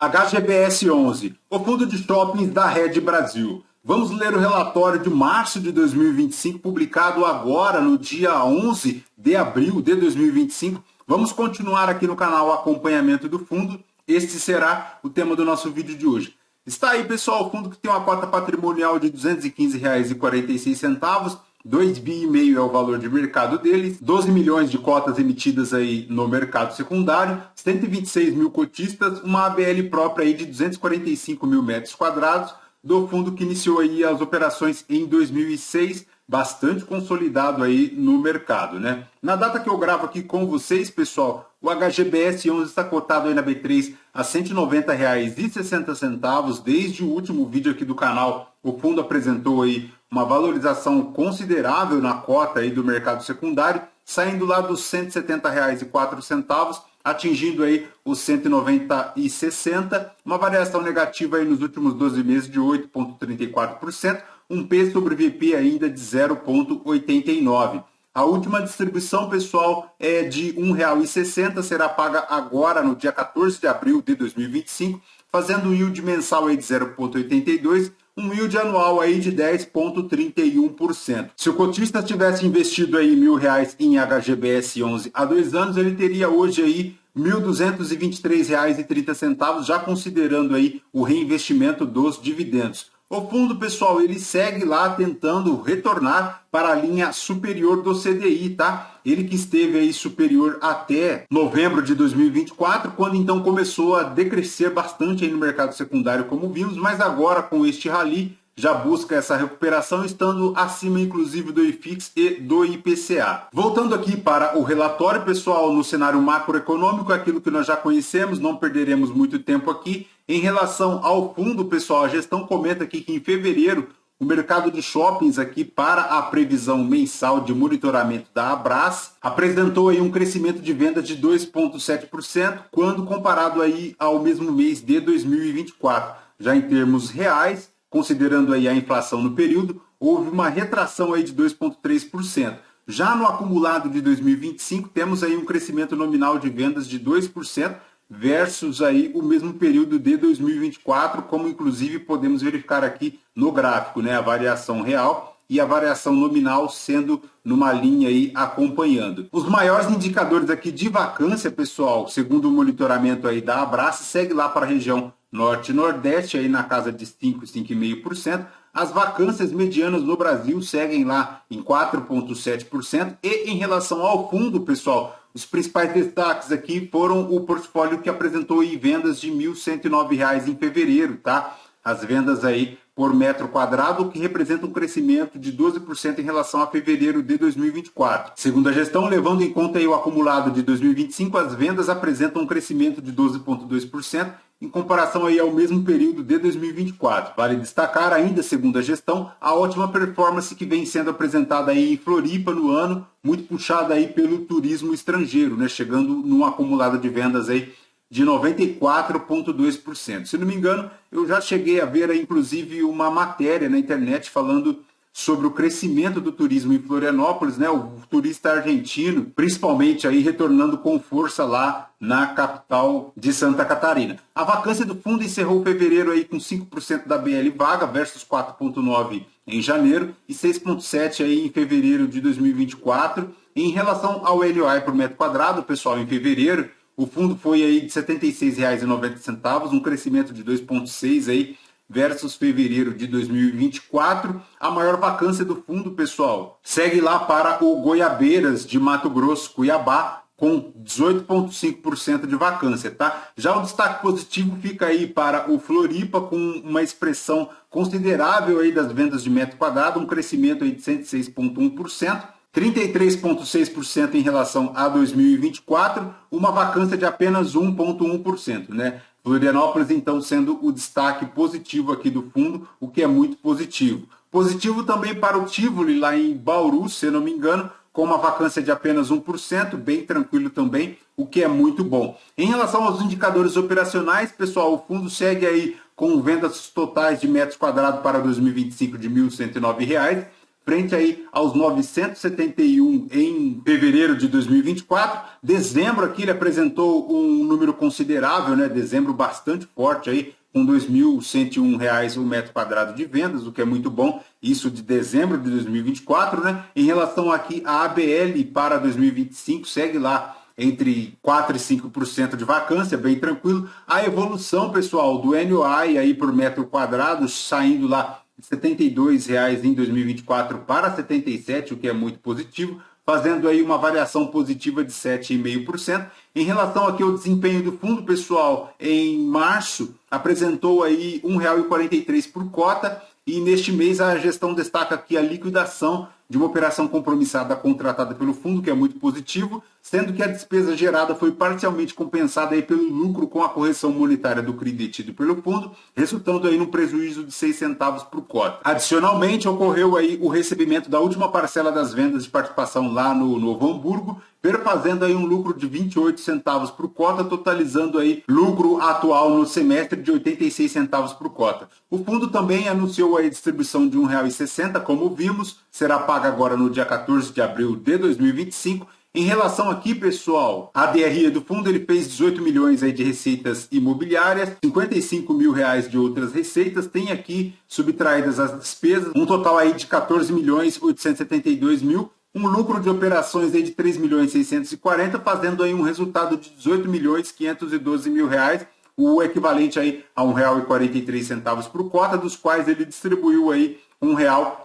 HGBS 11, o fundo de shoppings da Rede Brasil. Vamos ler o relatório de março de 2025, publicado agora no dia 11 de abril de 2025. Vamos continuar aqui no canal o acompanhamento do fundo. Este será o tema do nosso vídeo de hoje. Está aí, pessoal, o fundo que tem uma cota patrimonial de R$ 215,46. 2,5 bi é o valor de mercado deles, 12 milhões de cotas emitidas aí no mercado secundário, 126 mil cotistas, uma ABL própria aí de 245 mil metros quadrados, do fundo que iniciou aí as operações em 2006, bastante consolidado aí no mercado, né? Na data que eu gravo aqui com vocês, pessoal, o HGBS 11 está cotado aí na B3 a R$ 190,60. Desde o último vídeo aqui do canal, o fundo apresentou aí uma valorização considerável na cota aí do mercado secundário, saindo lá dos R$ 170,04, atingindo aí os 190,60, uma variação negativa aí nos últimos 12 meses de 8,34%, um P sobre VP ainda de 0,89. A última distribuição, pessoal, é de R$ 1,60, será paga agora no dia 14 de abril de 2025, fazendo um yield mensal aí de 0,82, um yield anual aí de 10,31%. Se o cotista tivesse investido aí R$ 1.000 em HGBS 11 há 2 anos, ele teria hoje aí R$ 1.223,30, já considerando aí o reinvestimento dos dividendos. O fundo, pessoal, ele segue lá tentando retornar para a linha superior do CDI, tá? Ele que esteve aí superior até novembro de 2024, quando então começou a decrescer bastante aí no mercado secundário, como vimos, mas agora com este rally já busca essa recuperação, estando acima inclusive do IFIX e do IPCA. Voltando aqui para o relatório, pessoal, no cenário macroeconômico, aquilo que nós já conhecemos, não perderemos muito tempo aqui. Em relação ao fundo, pessoal, a gestão comenta aqui que em fevereiro o mercado de shoppings aqui para a previsão mensal de monitoramento da Abras apresentou aí um crescimento de vendas de 2,7% quando comparado aí ao mesmo mês de 2024. Já em termos reais, considerando aí a inflação no período, houve uma retração aí de 2,3%. Já no acumulado de 2025, temos aí um crescimento nominal de vendas de 2%, versus aí o mesmo período de 2024, como inclusive podemos verificar aqui no gráfico, né? A variação real e a variação nominal sendo numa linha aí acompanhando. Os maiores indicadores aqui de vacância, pessoal, segundo o monitoramento aí da Abras, segue lá para a região norte e nordeste, aí na casa de 5, 5,5%. As vacâncias medianas no Brasil seguem lá em 4,7%. E em relação ao fundo, pessoal, os principais destaques aqui foram o portfólio que apresentou aí vendas de R$ 1.109 em fevereiro, tá? As vendas aí por metro quadrado, que representa um crescimento de 12% em relação a fevereiro de 2024. Segundo a gestão, levando em conta aí o acumulado de 2025, as vendas apresentam um crescimento de 12,2% em comparação aí ao mesmo período de 2024. Vale destacar ainda, segundo a gestão, a ótima performance que vem sendo apresentada aí em Floripa no ano, muito puxada aí pelo turismo estrangeiro, né, chegando num acumulado de vendas aí de 94,2%. Se não me engano, eu já cheguei a ver aí, inclusive, uma matéria na internet falando sobre o crescimento do turismo em Florianópolis, né? O turista argentino, principalmente aí retornando com força lá na capital de Santa Catarina. A vacância do fundo encerrou fevereiro aí com 5% da BL vaga versus 4,9% em janeiro e 6,7% aí em fevereiro de 2024. Em relação ao LOI por metro quadrado, pessoal, em fevereiro, o fundo foi aí de R$ 76,90, um crescimento de 2,6% aí versus fevereiro de 2024. A maior vacância do fundo, pessoal, segue lá para o Goiabeiras de Mato Grosso, Cuiabá, com 18,5% de vacância, tá? Já o destaque positivo fica aí para o Floripa, com uma expressão considerável aí das vendas de metro quadrado, um crescimento aí de 106,1%. 33,6% em relação a 2024, uma vacância de apenas 1,1%, né? Florianópolis, então, sendo o destaque positivo aqui do fundo, o que é muito positivo. Positivo também para o Tivoli, lá em Bauru, se não me engano, com uma vacância de apenas 1%, bem tranquilo também, o que é muito bom. Em relação aos indicadores operacionais, pessoal, o fundo segue aí com vendas totais de metros quadrados para 2025 de R$ 1.109, frente aí aos 971 em fevereiro de 2024. Dezembro aqui ele apresentou um número considerável, né? Dezembro bastante forte aí, com R$ 2.101 o metro quadrado de vendas, o que é muito bom, isso de dezembro de 2024, né? Em relação aqui à ABL para 2025, segue lá entre 4% e 5% de vacância, bem tranquilo. A evolução, pessoal, do NOI aí por metro quadrado, saindo lá de R$ 72 em 2024 para 77, o que é muito positivo, fazendo aí uma variação positiva de 7,5%. Em relação aqui ao desempenho do fundo, pessoal, em março apresentou aí R$ 1,43 por cota, e neste mês a gestão destaca aqui a liquidação de uma operação compromissada contratada pelo fundo, que é muito positivo, sendo que a despesa gerada foi parcialmente compensada aí pelo lucro com a correção monetária do CRI detido pelo fundo, resultando aí num prejuízo de 6 centavos por cota. Adicionalmente, ocorreu aí o recebimento da última parcela das vendas de participação lá no Novo Hamburgo, perfazendo aí um lucro de 28 centavos por cota, totalizando aí lucro atual no semestre de 86 centavos por cota. O fundo também anunciou a distribuição de R$ 1,60, como vimos, será paga agora no dia 14 de abril de 2025. Em relação aqui, pessoal, a DRE do fundo ele fez 18 milhões aí de receitas imobiliárias, 55 mil reais de outras receitas, tem aqui subtraídas as despesas, um total aí de 14 milhões 872 mil, um lucro de operações aí de 3 milhões 640, fazendo aí um resultado de 18 milhões 512 mil reais, o equivalente aí a R$ 1,43 por cota, dos quais ele distribuiu aí R$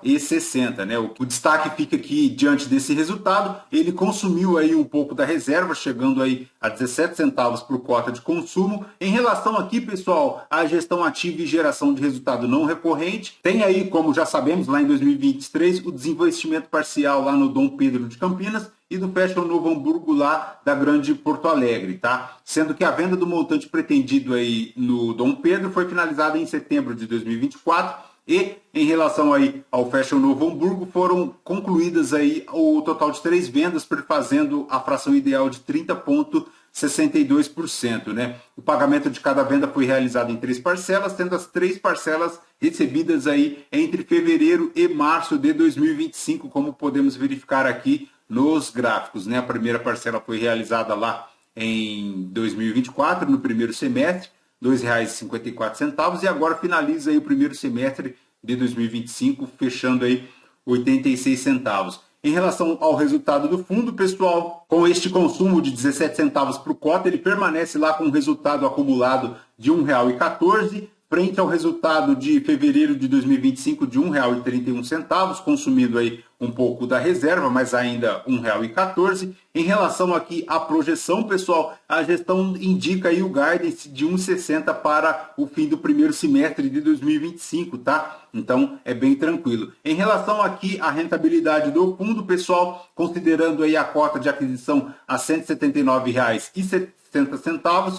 1,60, né? O destaque fica aqui diante desse resultado, ele consumiu aí um pouco da reserva, chegando aí a 17 centavos por cota de consumo. Em relação aqui, pessoal, à gestão ativa e geração de resultado não recorrente, tem aí, como já sabemos, lá em 2023, o desinvestimento parcial lá no Dom Pedro de Campinas e do Fashion Novo Hamburgo lá da Grande Porto Alegre, tá? Sendo que a venda do montante pretendido aí no Dom Pedro foi finalizada em setembro de 2024, e em relação aí ao Fashion Novo Hamburgo, foram concluídas aí o total de 3 vendas, fazendo a fração ideal de 30,62%, né? O pagamento de cada venda foi realizado em 3 parcelas, tendo as 3 parcelas recebidas aí entre fevereiro e março de 2025, como podemos verificar aqui nos gráficos, né? A primeira parcela foi realizada lá em 2024, no primeiro semestre, R$ 2,54, e agora finaliza aí o primeiro semestre de 2025, fechando aí 86 centavos. Em relação ao resultado do fundo, pessoal, com este consumo de 17 centavos por cota, ele permanece lá com um resultado acumulado de R$ 1,14, frente ao resultado de fevereiro de 2025 de R$ 1,31, consumindo aí um pouco da reserva, mas ainda R$ 1,14. Em relação aqui à projeção, pessoal, a gestão indica aí o guidance de 1,60 para o fim do primeiro semestre de 2025, tá? Então é bem tranquilo. Em relação aqui à rentabilidade do fundo, pessoal, considerando aí a cota de aquisição a R$ 179,60,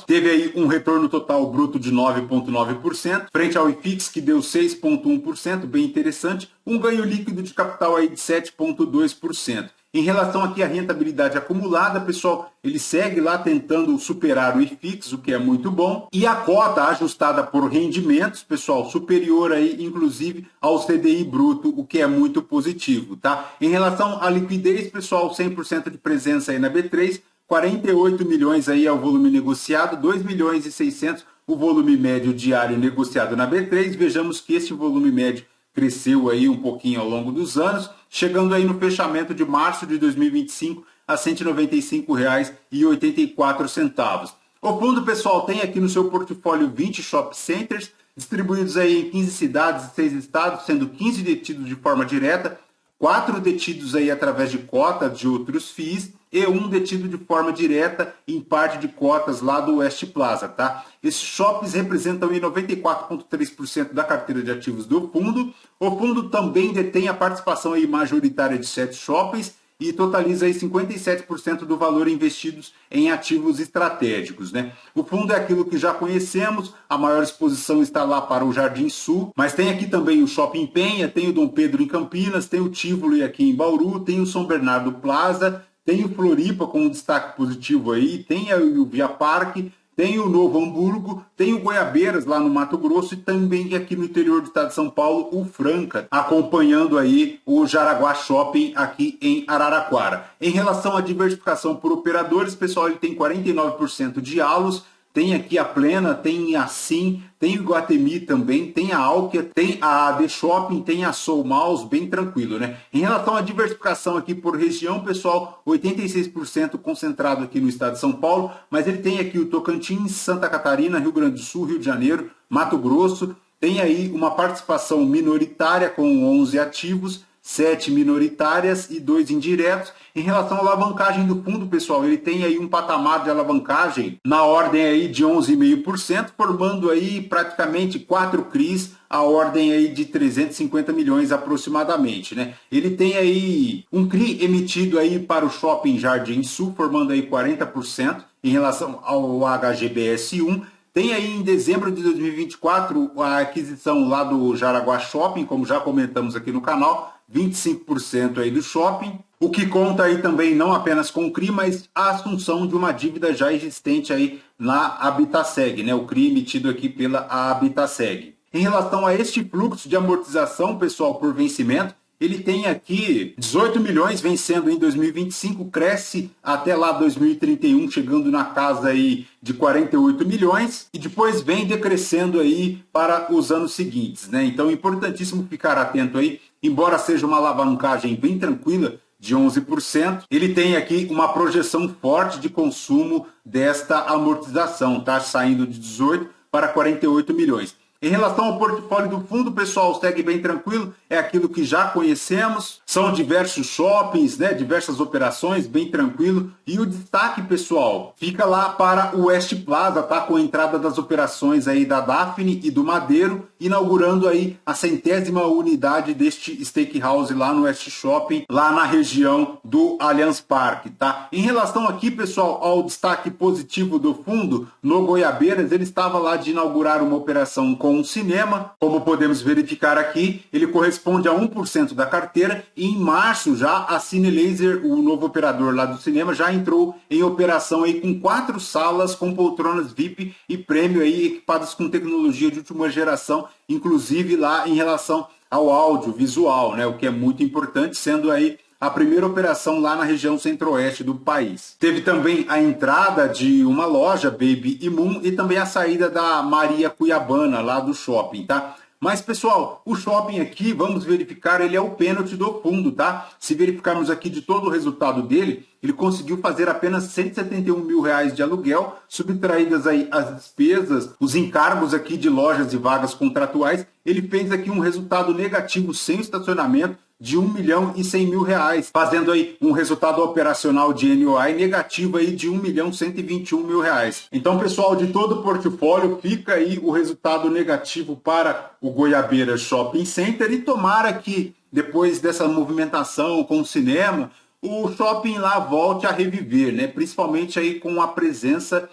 teve aí um retorno total bruto de 9,9%, frente ao IFIX, que deu 6,1%, bem interessante, um ganho líquido de capital aí de 7,2%. Em relação aqui à rentabilidade acumulada, pessoal, ele segue lá tentando superar o IFIX, o que é muito bom, e a cota ajustada por rendimentos, pessoal, superior aí, inclusive, ao CDI bruto, o que é muito positivo, tá? Em relação à liquidez, pessoal, 100% de presença aí na B3, 48 milhões aí é o volume negociado, 2 milhões e 600 o volume médio diário negociado na B3. Vejamos que esse volume médio cresceu aí um pouquinho ao longo dos anos, chegando aí no fechamento de março de 2025 a R$ 195,84. O fundo, pessoal, tem aqui no seu portfólio 20 shopping centers, distribuídos aí em 15 cidades e 6 estados, sendo 15 detidos de forma direta, 4 detidos aí através de cotas de outros FIIs e 1 detido de forma direta em parte de cotas lá do West Plaza, tá? Esses shoppings representam aí 94,3% da carteira de ativos do fundo. O fundo também detém a participação aí majoritária de 7 shoppings e totaliza aí 57% do valor investidos em ativos estratégicos, né? O fundo é aquilo que já conhecemos, a maior exposição está lá para o Jardim Sul, mas tem aqui também o Shopping Penha, tem o Dom Pedro em Campinas, tem o Tivoli aqui em Bauru, tem o São Bernardo Plaza, tem o Floripa com um destaque positivo aí, tem o Via Parque, tem o Novo Hamburgo, tem o Goiabeiras lá no Mato Grosso e também aqui no interior do estado de São Paulo, o Franca, acompanhando aí o Jaraguá Shopping aqui em Araraquara. Em relação à diversificação por operadores, pessoal, ele tem 49% de Allos, tem aqui a Plena, tem a Sim, tem o Iguatemi também, tem a Alkia, tem a AD Shopping, tem a Soul Malls, bem tranquilo, né? Em relação à diversificação aqui por região, pessoal, 86% concentrado aqui no estado de São Paulo, mas ele tem aqui o Tocantins, Santa Catarina, Rio Grande do Sul, Rio de Janeiro, Mato Grosso, tem aí uma participação minoritária com 11 ativos, 7 minoritárias e 2 indiretos. Em relação à alavancagem do fundo, pessoal, ele tem aí um patamar de alavancagem na ordem aí de 11,5%, formando aí praticamente 4 CRIs, a ordem aí de 350 milhões aproximadamente, né? Ele tem aí um CRI emitido aí para o Shopping Jardim Sul, formando aí 40% em relação ao HGBS1. Tem aí em dezembro de 2024 a aquisição lá do Jaraguá Shopping, como já comentamos aqui no canal, 25% aí do shopping, o que conta aí também não apenas com o CRI, mas a assunção de uma dívida já existente aí na Habitaseg, né? O CRI emitido aqui pela Habitaseg. Em relação a este fluxo de amortização, pessoal, por vencimento, ele tem aqui 18 milhões vencendo em 2025, cresce até lá 2031, chegando na casa aí de 48 milhões e depois vem decrescendo aí para os anos seguintes, né? Então é importantíssimo ficar atento aí, embora seja uma alavancagem bem tranquila de 11%, ele tem aqui uma projeção forte de consumo desta amortização, tá? Saindo de 18 para 48 milhões. Em relação ao portfólio do fundo, pessoal, segue bem tranquilo, é aquilo que já conhecemos, são diversos shoppings, né, diversas operações, bem tranquilo. E o destaque, pessoal, fica lá para o West Plaza, tá, com a entrada das operações aí da Daphne e do Madeiro, inaugurando aí a 100ª unidade deste steakhouse lá no West Shopping, lá na região do Allianz Parque, tá? Em relação aqui, pessoal, ao destaque positivo do fundo, no Goiabeiras, ele estava lá de inaugurar uma operação com um cinema, como podemos verificar aqui, ele corresponde a 1% da carteira e em março já a Cinelaser, o novo operador lá do cinema, já entrou em operação aí com 4 salas com poltronas VIP e prêmio aí equipadas com tecnologia de última geração, inclusive lá em relação ao áudio visual, né, o que é muito importante, sendo aí a primeira operação lá na região centro-oeste do país. Teve também a entrada de uma loja, Baby e Moon, e também a saída da Maria Cuiabana, lá do shopping, tá? Mas, pessoal, o shopping aqui, vamos verificar, ele é o pênalti do fundo, tá? Se verificarmos aqui de todo o resultado dele, ele conseguiu fazer apenas R$ 171 mil de aluguel, subtraídas aí as despesas, os encargos aqui de lojas e vagas contratuais. Ele fez aqui um resultado negativo sem estacionamento, de R$ 1.100.000, fazendo aí um resultado operacional de NOI negativo aí de R$ 1.121.000. Então, pessoal, de todo o portfólio, fica aí o resultado negativo para o Goiabeira Shopping Center e tomara que, depois dessa movimentação com o cinema, o shopping lá volte a reviver, né? Principalmente aí com a presença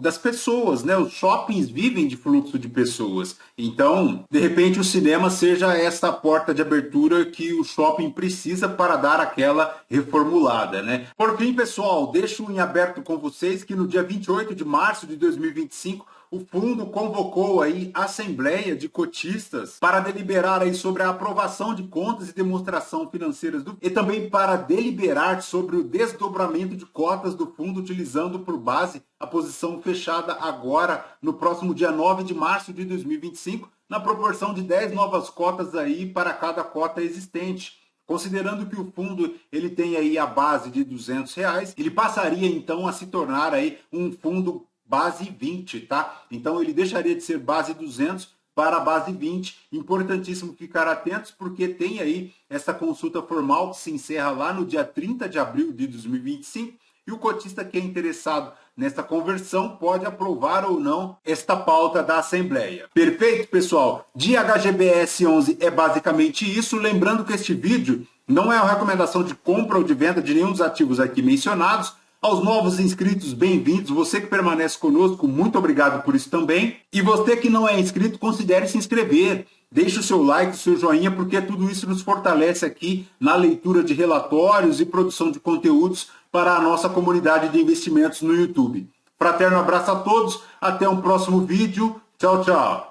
das pessoas, né? Os shoppings vivem de fluxo de pessoas. Então, de repente, o cinema seja essa porta de abertura que o shopping precisa para dar aquela reformulada, né? Por fim, pessoal, deixo em aberto com vocês que no dia 28 de março de 2025, o fundo convocou aí a Assembleia de Cotistas para deliberar aí sobre a aprovação de contas e demonstração financeiras e também para deliberar sobre o desdobramento de cotas do fundo, utilizando por base a posição fechada agora no próximo dia 9 de março de 2025, na proporção de 10 novas cotas aí para cada cota existente. Considerando que o fundo ele tem aí a base de R$200, ele passaria então a se tornar aí um fundo base 20, tá? Então ele deixaria de ser base 200 para a base 20. Importantíssimo ficar atentos porque tem aí essa consulta formal que se encerra lá no dia 30 de abril de 2025 e o cotista que é interessado nesta conversão pode aprovar ou não esta pauta da Assembleia. Perfeito, pessoal? De HGBS 11 é basicamente isso. Lembrando que este vídeo não é uma recomendação de compra ou de venda de nenhum dos ativos aqui mencionados. Aos novos inscritos, bem-vindos. Você que permanece conosco, muito obrigado por isso também. E você que não é inscrito, considere se inscrever. Deixe o seu like, o seu joinha, porque tudo isso nos fortalece aqui na leitura de relatórios e produção de conteúdos para a nossa comunidade de investimentos no YouTube. Fraterno abraço a todos, até um próximo vídeo. Tchau, tchau.